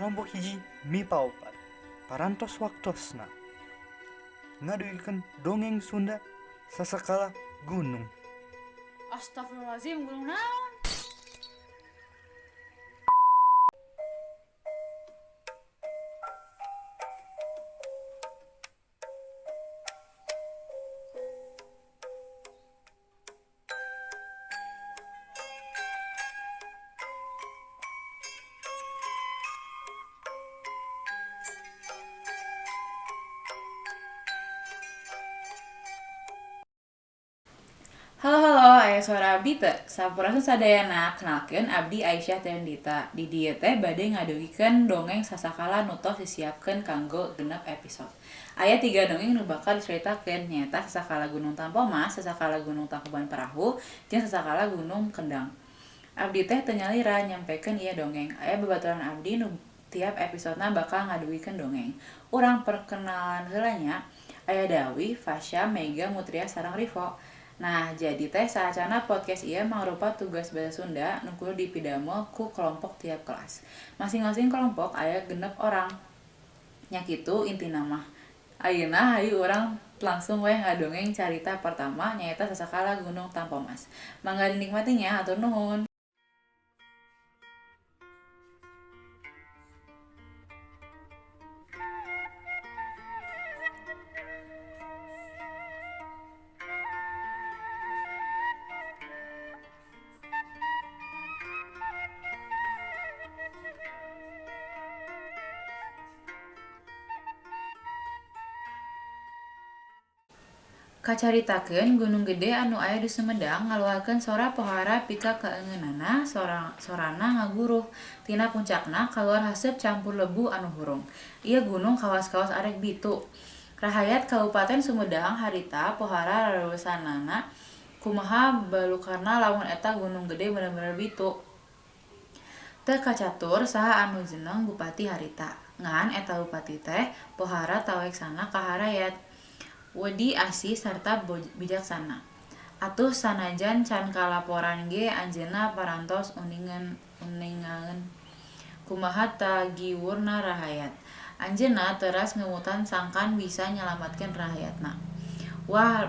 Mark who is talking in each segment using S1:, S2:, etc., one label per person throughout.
S1: kelompok hiji mipaopat parantos waktosna ngaduikeun dongeng Sunda sasakala gunung.
S2: Astagfirullahaladzim, gunung naon? Halo, aya suara abdi teu? Sampurasun sadayana, kenalkeun abdi Aisyah Tendita. Di dieu teh bade ngadugikeun dongeng sasakala nu tos disiapkeun kanggo genep episode. Aya 3 dongeng nu bakal dicaritakeun nyaeta Sasakala Gunung Tampomas, Sasakala Gunung Tangkuban Perahu, jeung Sasakala Gunung Kendang. Abdi teh teu nyalira nyampekeun ieu dongeng. Aya babaturan abdi nu tiap episodena bakal ngadugikeun dongeng. Urang perkenalan heula nya. Aya Dawi, Fasya, Mega, Mutria sareng Rivo. Nah, jadi teh saacana podcast ieu mangrupa tugas basa Sunda nu kudu dipidamel ku kelompok tiap kelas. Masing-masing kelompok aya 6 orang. Nya kitu intina mah. Ayeuna hayu urang langsung we ngadongeng carita pertama nyaeta Sasakala Gunung Tampomas. Mangga dinikmatinya, hatur nuhun. Kacaritakeun gunung gede anu aya di Sumedang ngaluarkeun sora pohara pika kaeungeunana sorana ngaguruh. Tina puncakna kaluar haseup campur lebu anu hurung. Ieu gunung kawas-kawas arek bitu. Rahayat Kabupaten Sumedang harita pohara rareusanana kumaha balukarna lamun eta gunung gede bener-bener bitu. Teu kacatur saha anu jeneng bupati harita. Ngan eta bupati teh pohara taweksana ka harayat. Wedi asih sarta bijaksana. Atuh sanajan can kalaporan ge anjeunna parantos uningaeun kumaha tagiwurna rahayat. Anjeunna teuras ngeumutan sangkan bisa nyalametkeun rahayatna. Wah,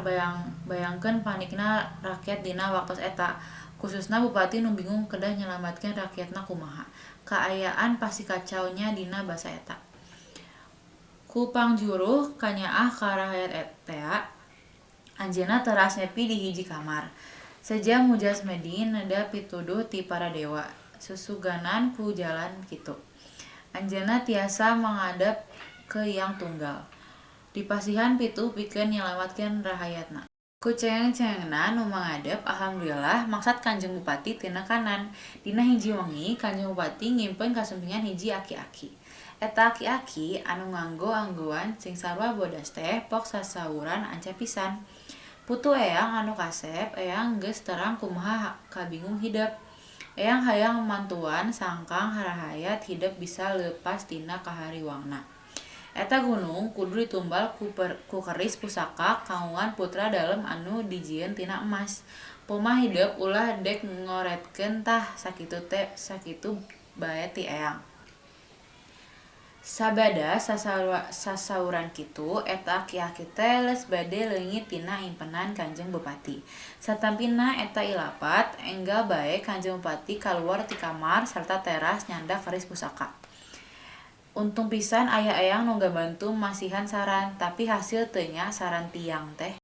S2: bayangkeun panikna rakyat dina waktos eta. Khususna bupati nu bingung kedah nyalametkeun rakyatna kumaha. Kaayaan pasti kacau nya dina basa eta. Ku pangjuruh kanyaah ka rahayat etea, anjeunna teuras nepi di hiji kamar. Seja Mujasmedin neda pituduh ti para dewa, susuganan ku jalan kitu. Anjeunna tiasa mangadap ke Yang Tunggal. Dipasihan pitu pikeun nyalametkeun rahayatna. Ku cengeng-cengengna nu mangadep alhamdulillah maksad Kanjeng Bupati tina kanan. Dina hiji wengi Kanjeng Bupati ngimpeun kasumpingan hiji aki-aki. Eta aki-aki anu nganggo anggoan sing sarua bodas teh pok sasawuran anca pisan. Putu eyang anu kasep, eyang geus terang kumaha kabingung hidep. Eyang hayang mantuan sangkang rahayat hidep bisa leupas tina kahariwangna. Eta gunung kudu ditumbal ku keris pusaka kaungan putra dalem anu dijieun tina emas. Pumah hidep ulah dek ngoretkeun tah sakitu bae ti eyang. Sabada sasawuran kitu eta aki-aki teh leus bade leungit tina impenan Kanjeng Bupati. Satampina eta ilapat enggal bae Kanjeng Bupati kaluar ti kamar sarta teras nyandak keris pusaka. Untung pisan aya eyang nu ngabantu masihan saran, tapi hasil teu nya saran tiang teh.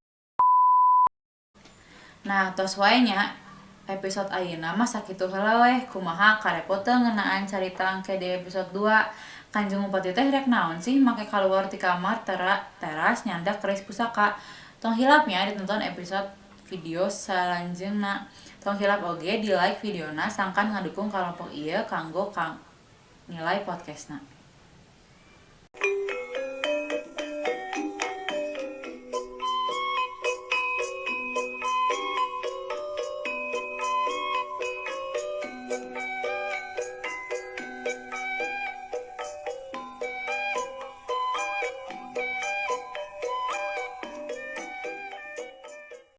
S2: Nah, tos wae nya episode ayeuna mah sakitu heula weh. Kumaha karepot teu ngeunaan carita engke di episode 2. Kanjeng Bupati teh rek naon sih make kaluar ti kamar teras nyandak keris pusaka. Tong hilapnya ditonton episode video salanjeungna. Tong hilap oge di like videona sangkan ngadukung kelompok ieu kanggo nilai podcastna.